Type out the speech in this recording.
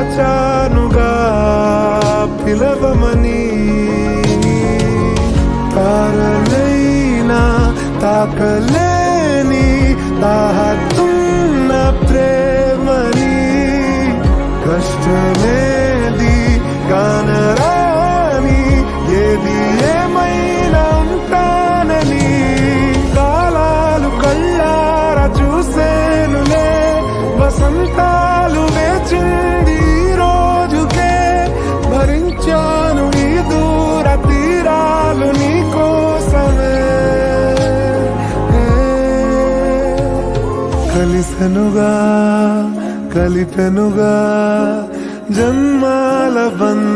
మరచానుగా పిలవమని. తారలైనా తాకలేని తాహతున్న ప్రేమని, కష్టమేది కానరాని ఏది ఏమైనా ఉంటానని. కాలాలు కళ్ళారా చూసేనులే, వసంతాలు వేచింది రోజుకే. భరించాను ఈ దూర తీరాలు నీ కోసమే. కలిపెనుగా జన్మాల బంధం.